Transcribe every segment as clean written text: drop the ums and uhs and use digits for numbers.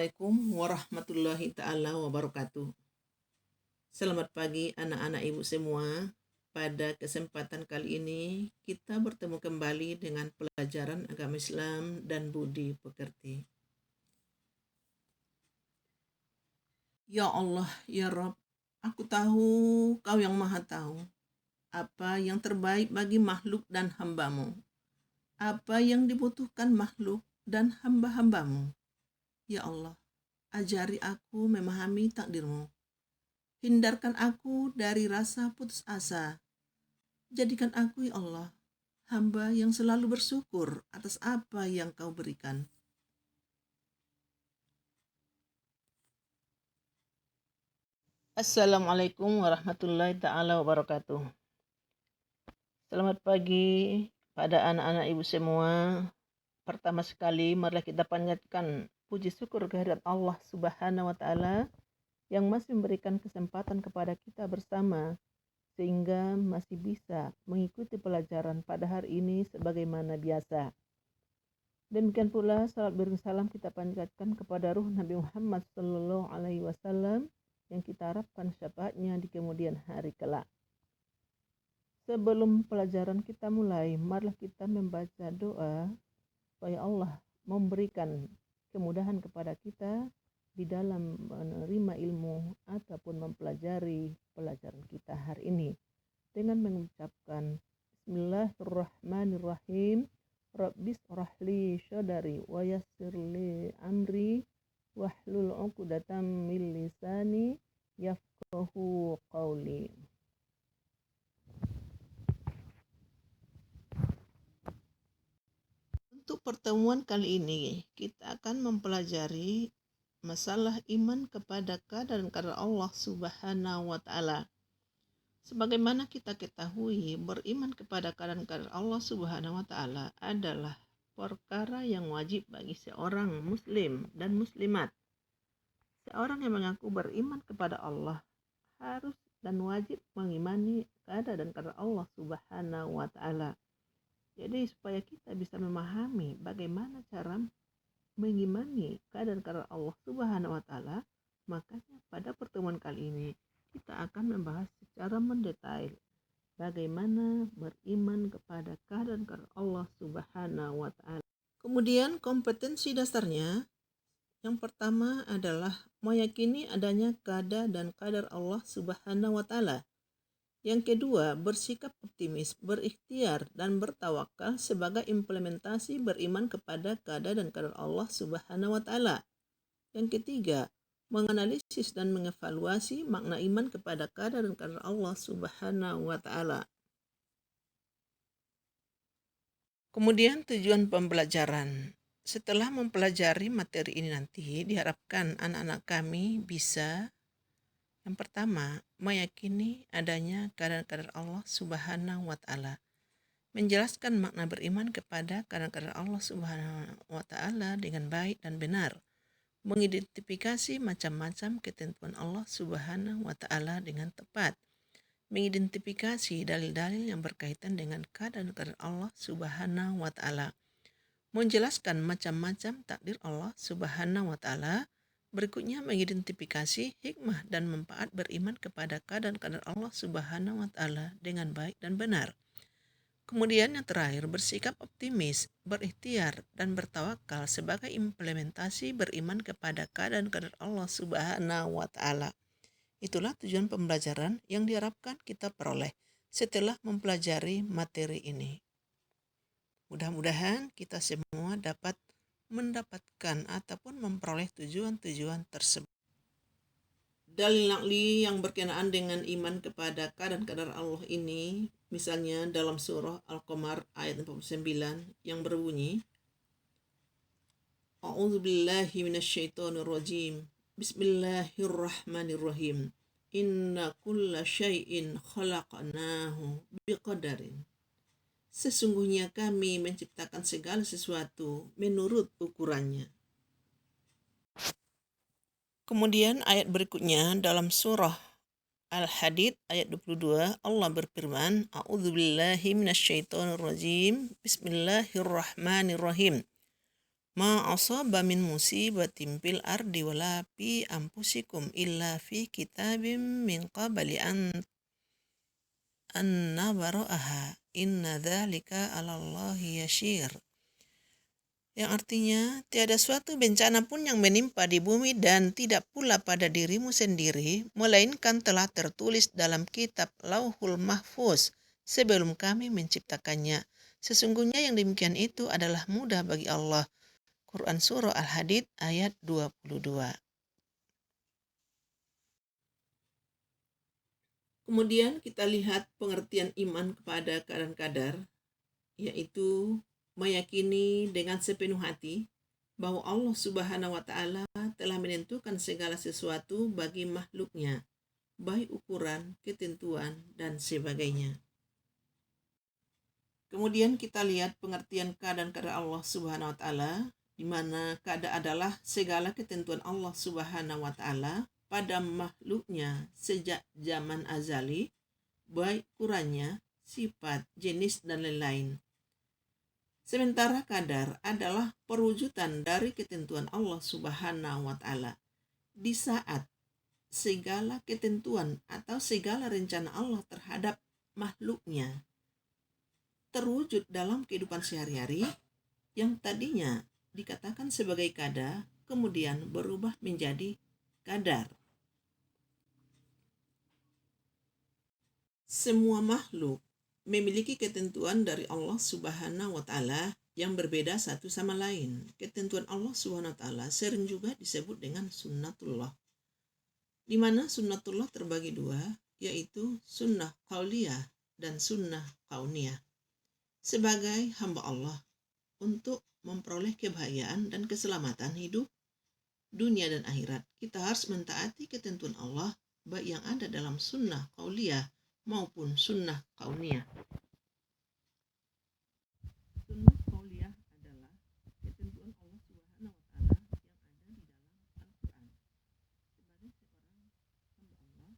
Assalamualaikum warahmatullahi ta'ala wabarakatuh. Selamat pagi anak-anak ibu semua. Pada kesempatan kali ini kita bertemu kembali dengan pelajaran agama Islam dan budi pekerti. Ya Allah, ya Rabb, aku tahu Kau yang Maha Tahu apa yang terbaik bagi makhluk dan hamba-Mu, apa yang dibutuhkan makhluk dan hamba-hamba-Mu. Ya Allah, ajari aku memahami takdir-Mu. Hindarkan aku dari rasa putus asa. Jadikan aku, ya Allah, hamba yang selalu bersyukur atas apa yang Kau berikan. Assalamualaikum warahmatullahi ta'ala wabarakatuh. Selamat pagi pada anak-anak ibu semua. Pertama sekali, marilah kita panjatkan puji syukur kehadirat Allah Subhanahu wa Ta'ala yang masih memberikan kesempatan kepada kita bersama sehingga masih bisa mengikuti pelajaran pada hari ini sebagaimana biasa. Demikian pula salat salam kita panjatkan kepada ruh Nabi Muhammad Sallallahu Alaihi Wasallam yang kita harapkan syafaatnya di kemudian hari kelak. Sebelum pelajaran kita mulai, marilah kita membaca doa supaya Allah memberikan kemudahan kepada kita di dalam menerima ilmu ataupun mempelajari pelajaran kita hari ini dengan mengucapkan Bismillahirrahmanirrahim. Rabbis rahli syadari wa yassirli amri wahlul 'uqdatam min lisani yafqahu qawli. Untuk pertemuan kali ini kita akan mempelajari masalah iman kepada qadar Allah Subhanahu wa Ta'ala. Sebagaimana kita ketahui, beriman kepada qadar Allah Subhanahu wa Ta'ala adalah perkara yang wajib bagi seorang muslim dan muslimat. Seorang yang mengaku beriman kepada Allah harus dan wajib mengimani qadar Allah Subhanahu wa Ta'ala. Jadi supaya kita bisa memahami bagaimana cara mengimani qadar Allah Subhanahu wa Ta'ala, makanya pada pertemuan kali ini kita akan membahas secara mendetail bagaimana beriman kepada qadar Allah Subhanahu wa Ta'ala. Kemudian kompetensi dasarnya yang pertama adalah meyakini adanya qada dan qadar Allah Subhanahu wa Ta'ala. Yang kedua, bersikap optimis, berikhtiar dan bertawakal sebagai implementasi beriman kepada qada dan qadar Allah Subhanahu wa Ta'ala. Yang ketiga, menganalisis dan mengevaluasi makna iman kepada qadar dan qadar Allah Subhanahu wa Ta'ala. Kemudian tujuan pembelajaran. Setelah mempelajari materi ini nanti, diharapkan anak-anak kami bisa yang pertama, meyakini adanya qadar Allah Subhanahu wa Ta'ala. Menjelaskan makna beriman kepada qadar Allah Subhanahu wa Ta'ala dengan baik dan benar. Mengidentifikasi macam-macam ketentuan Allah Subhanahu wa Ta'ala dengan tepat. Mengidentifikasi dalil-dalil yang berkaitan dengan qadar Allah Subhanahu wa Ta'ala. Menjelaskan macam-macam takdir Allah Subhanahu wa Ta'ala. Berikutnya mengidentifikasi hikmah dan manfaat beriman kepada qadar Allah Subhanahu wa Ta'ala dengan baik dan benar. Kemudian yang terakhir, bersikap optimis, berikhtiar dan bertawakal sebagai implementasi beriman kepada qadar Allah Subhanahu wa Ta'ala. Itulah tujuan pembelajaran yang diharapkan kita peroleh setelah mempelajari materi ini. Mudah-mudahan kita semua dapat mendapatkan ataupun memperoleh tujuan-tujuan tersebut. Dalil naqli yang berkenaan dengan iman kepada qadar Allah ini, misalnya dalam surah Al-Qamar ayat 49 yang berbunyi, A'udzubillahi minasyaitonirrajim. Bismillahirrahmanirrahim. Inna kulla syai'in khalaqnahu biqadarin. Sesungguhnya kami menciptakan segala sesuatu menurut ukurannya. Kemudian ayat berikutnya dalam surah Al-Hadid ayat 22, Allah berfirman, A'udzubillahi minasyaitonirrajim. Bismillahirrahmanirrahim. Ma asaba min musibatin fil ardi wala fi anfusikum illa fi kitabim min qabli an nabra'aha inna dzalika 'ala Allahi yashir. Yang artinya, tiada suatu bencana pun yang menimpa di bumi dan tidak pula pada dirimu sendiri, melainkan telah tertulis dalam kitab Lauhul Mahfuz sebelum kami menciptakannya. Sesungguhnya yang demikian itu adalah mudah bagi Allah. Quran Surah Al-Hadid ayat 22. Kemudian kita lihat pengertian iman kepada keadaan qadar, yaitu meyakini dengan sepenuh hati bahwa Allah Subhanahu wa Ta'ala telah menentukan segala sesuatu bagi makhluknya, baik ukuran, ketentuan, dan sebagainya. Kemudian kita lihat pengertian keadaan Allah Subhanahu wa Ta'ala, di mana keadaan adalah segala ketentuan Allah Subhanahu wa Ta'ala pada makhluknya sejak zaman azali, baik ukurannya, sifat, jenis, dan lain-lain. Sementara qadar adalah perwujudan dari ketentuan Allah Subhanahu wa Ta'ala. Di saat segala ketentuan atau segala rencana Allah terhadap makhluknya terwujud dalam kehidupan sehari-hari, yang tadinya dikatakan sebagai qadar kemudian berubah menjadi qadar. Semua makhluk memiliki ketentuan dari Allah Subhanahu wa Ta'ala yang berbeda satu sama lain. Ketentuan Allah Subhanahu wa Ta'ala sering juga disebut dengan sunnatullah, di mana sunnatullah terbagi dua, yaitu sunnah qauliyah dan sunnah kauniyah. Sebagai hamba Allah, untuk memperoleh kebahagiaan dan keselamatan hidup, dunia dan akhirat, kita harus mentaati ketentuan Allah, baik yang ada dalam sunnah qauliyah maupun sunnah kauniyah. Sunnah kauniyah adalah ketentuan Allah Subhanahu wa Ta'ala yang ada di dalam Al-Quran. Sebagai seorang hamba Allah,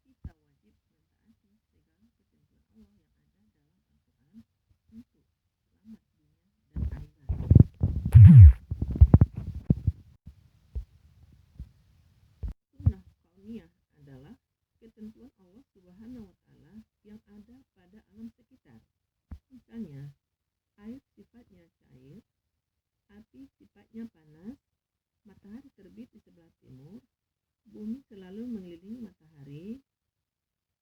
kita wajib mentaati segala ketentuan Allah yang ada dalam Al-Quran untuk selamat dunia dan akhirat. Sunnah kauniyah adalah ketentuan Allah Subhanahu wa Ta'ala yang ada pada alam sekitar. Misalnya, air sifatnya cair, api sifatnya panas, matahari terbit di sebelah timur, bumi selalu mengelilingi matahari,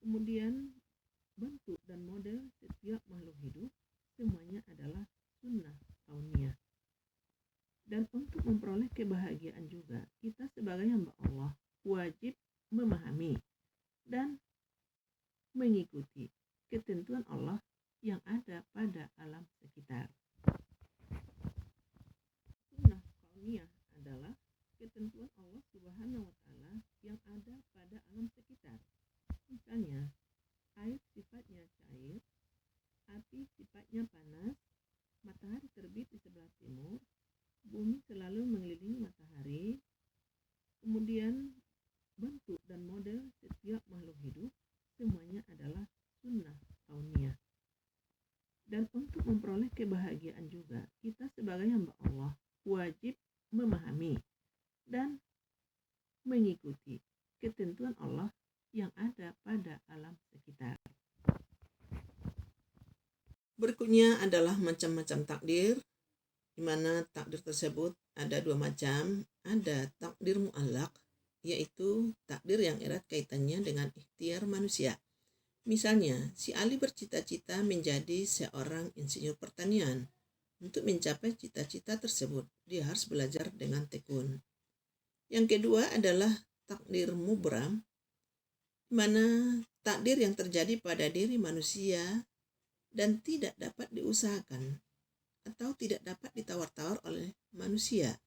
kemudian bentuk dan model setiap makhluk hidup, semuanya adalah sunnah kauniyah. Dan untuk memperoleh kebahagiaan juga, kita sebagai hamba Allah wajib memahami dan mengikuti ketentuan Allah yang ada pada alam sekitar. Sunnah kauniyah adalah ketentuan Allah Subhanahu wa Ta'ala yang ada pada alam sekitar. Misalnya, air sifatnya cair, api sifatnya panas, matahari terbit di sebelah timur, bumi selalu mengelilingi matahari, kemudian bentuk dan model setiap makhluk hidup, semuanya adalah sunnah kauniyah. Dan untuk memperoleh kebahagiaan juga, kita sebagai hamba Allah wajib memahami dan mengikuti ketentuan Allah yang ada pada alam sekitar. Berikutnya adalah macam-macam takdir, di mana takdir tersebut ada dua macam. Ada takdir mu'allaq, yaitu takdir yang erat kaitannya dengan ikhtiar manusia. Misalnya, si Ali bercita-cita menjadi seorang insinyur pertanian. Untuk mencapai cita-cita tersebut, dia harus belajar dengan tekun. Yang kedua adalah takdir mubram, di mana takdir yang terjadi pada diri manusia dan tidak dapat diusahakan atau tidak dapat ditawar-tawar oleh manusia.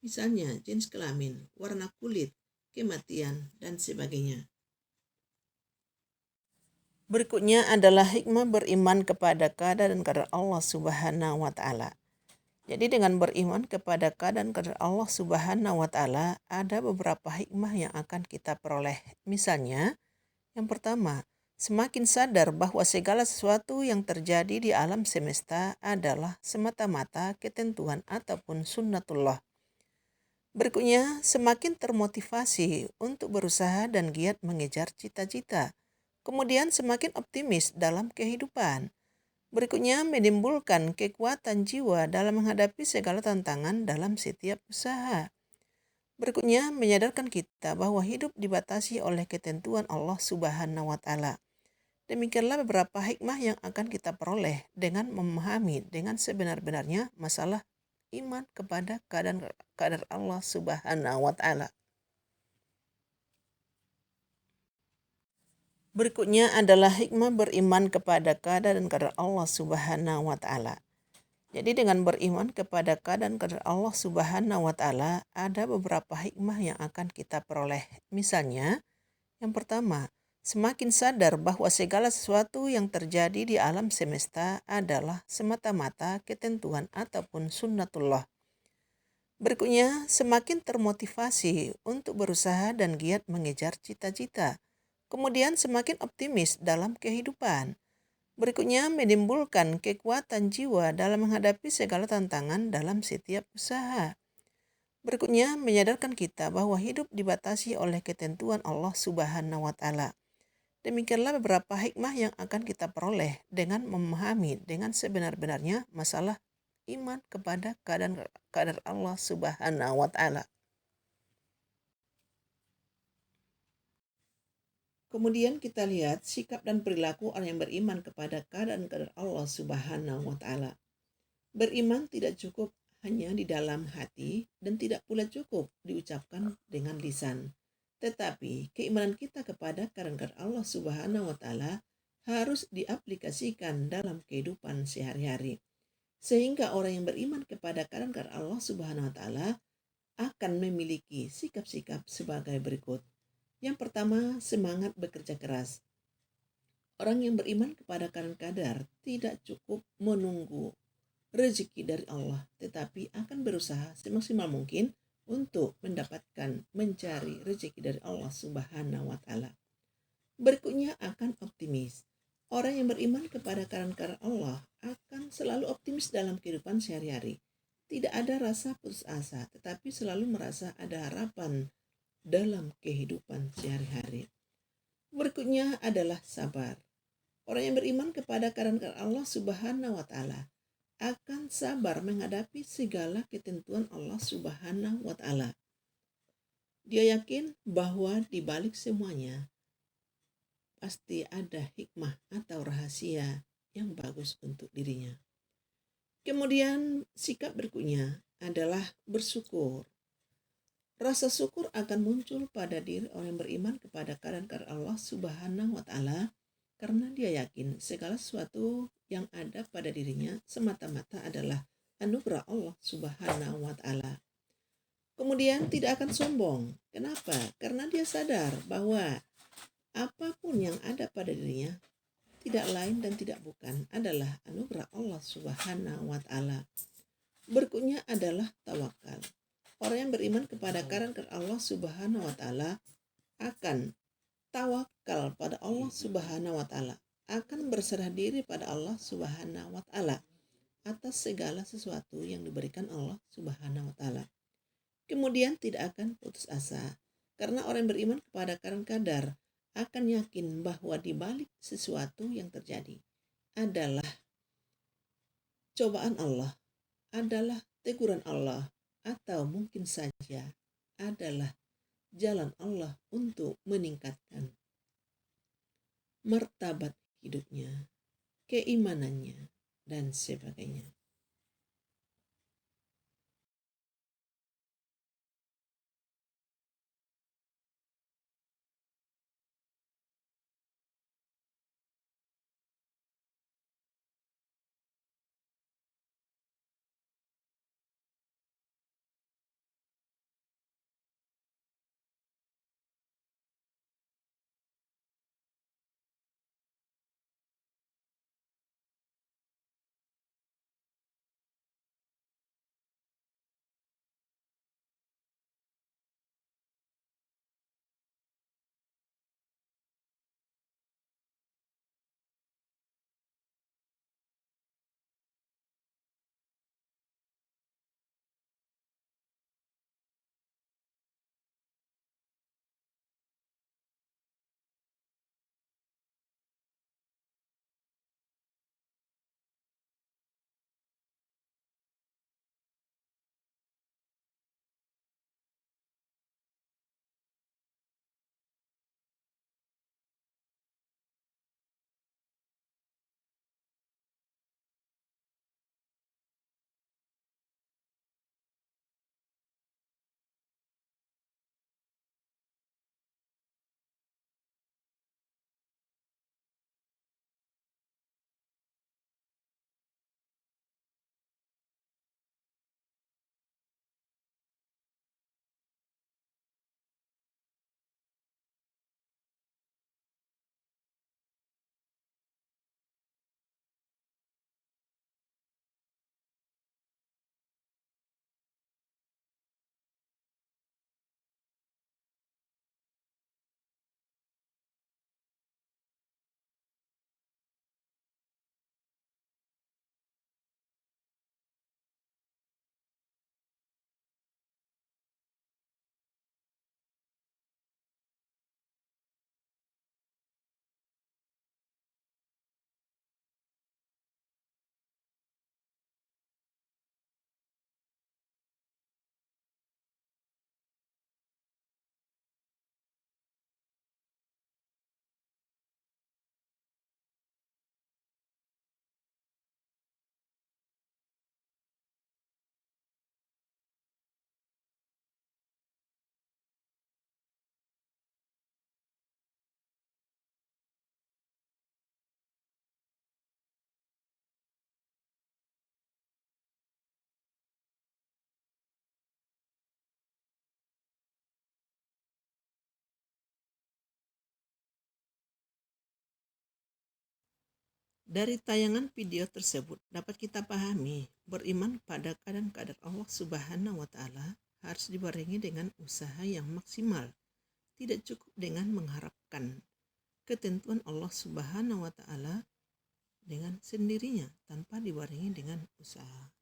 Misalnya, jenis kelamin, warna kulit, kematian, dan sebagainya. Berikutnya adalah hikmah beriman kepada qadar dan qadar Allah Subhanahu wa Ta'ala. Jadi dengan beriman kepada qadar dan qadar Allah Subhanahu wa Ta'ala, ada beberapa hikmah yang akan kita peroleh. Misalnya, yang pertama, semakin sadar bahwa segala sesuatu yang terjadi di alam semesta adalah semata-mata ketentuan ataupun sunnatullah. Berikutnya, semakin termotivasi untuk berusaha dan giat mengejar cita-cita. Kemudian semakin optimis dalam kehidupan. Berikutnya, menimbulkan kekuatan jiwa dalam menghadapi segala tantangan dalam setiap usaha. Berikutnya, menyadarkan kita bahwa hidup dibatasi oleh ketentuan Allah Subhanahu wa Ta'ala. Demikianlah beberapa hikmah yang akan kita peroleh dengan memahami dengan sebenar-benarnya masalah iman kepada kadar Allah Subhanahu wa Ta'ala. Berikutnya adalah hikmah beriman kepada kadar dan kadar Allah Subhanahu wa Ta'ala. Jadi dengan beriman kepada kadar dan kadar Allah Subhanahu wa Ta'ala ada beberapa hikmah yang akan kita peroleh. Misalnya, yang pertama, semakin sadar bahwa segala sesuatu yang terjadi di alam semesta adalah semata-mata ketentuan ataupun sunnatullah. Berikutnya, semakin termotivasi untuk berusaha dan giat mengejar cita-cita. Kemudian semakin optimis dalam kehidupan. Berikutnya, menimbulkan kekuatan jiwa dalam menghadapi segala tantangan dalam setiap usaha. Berikutnya, menyadarkan kita bahwa hidup dibatasi oleh ketentuan Allah Subhanahu wa Ta'ala. Demikianlah beberapa hikmah yang akan kita peroleh dengan memahami dengan sebenar-benarnya masalah iman kepada kadar Allah Subhanahu wa Ta'ala. Kemudian kita lihat sikap dan perilaku orang yang beriman kepada kadar Allah Subhanahu wa Ta'ala. Beriman tidak cukup hanya di dalam hati dan tidak pula cukup diucapkan dengan lisan. Tetapi keimanan kita kepada kadar Allah Subhanahu wa Ta'ala harus diaplikasikan dalam kehidupan sehari-hari. Sehingga orang yang beriman kepada kadar Allah Subhanahu wa Ta'ala akan memiliki sikap-sikap sebagai berikut. Yang pertama, semangat bekerja keras. Orang yang beriman kepada kadar tidak cukup menunggu rezeki dari Allah, tetapi akan berusaha semaksimal mungkin untuk mencari rezeki dari Allah Subhanahu wa Ta'ala. Berikutnya akan optimis. Orang yang beriman kepada kadar Allah akan selalu optimis dalam kehidupan sehari-hari. Tidak ada rasa putus asa, tetapi selalu merasa ada harapan dalam kehidupan sehari-hari. Berikutnya adalah sabar. Orang yang beriman kepada kadar Allah Subhanahu wa Ta'ala akan sabar menghadapi segala ketentuan Allah Subhanahu wa Ta'ala. Dia yakin bahwa di balik semuanya pasti ada hikmah atau rahasia yang bagus untuk dirinya. Kemudian sikap berikutnya adalah bersyukur. Rasa syukur akan muncul pada diri orang yang beriman kepada kadar Allah Subhanahu wa Ta'ala karena dia yakin segala sesuatu yang ada pada dirinya semata-mata adalah anugerah Allah Subhanahu wa Ta'ala. Kemudian tidak akan sombong. Kenapa? Karena dia sadar bahwa apapun yang ada pada dirinya tidak lain dan tidak bukan adalah anugerah Allah Subhanahu wa Ta'ala. Berikutnya adalah tawakal. Orang yang beriman kepada kadar Allah Subhanahu wa Ta'ala akan tawakal pada Allah Subhanahu wa Ta'ala, akan berserah diri pada Allah Subhanahu wa Ta'ala atas segala sesuatu yang diberikan Allah Subhanahu wa Ta'ala. Kemudian tidak akan putus asa, karena orang yang beriman kepada kadar akan yakin bahwa di balik sesuatu yang terjadi adalah cobaan Allah, adalah teguran Allah, atau mungkin saja adalah jalan Allah untuk meningkatkan martabat hidupnya, keimanannya, dan sebagainya. Dari tayangan video tersebut dapat kita pahami beriman pada kadar Allah Subhanahu wa Ta'ala harus dibarengi dengan usaha yang maksimal. Tidak cukup dengan mengharapkan ketentuan Allah Subhanahu wa Ta'ala dengan sendirinya tanpa dibarengi dengan usaha.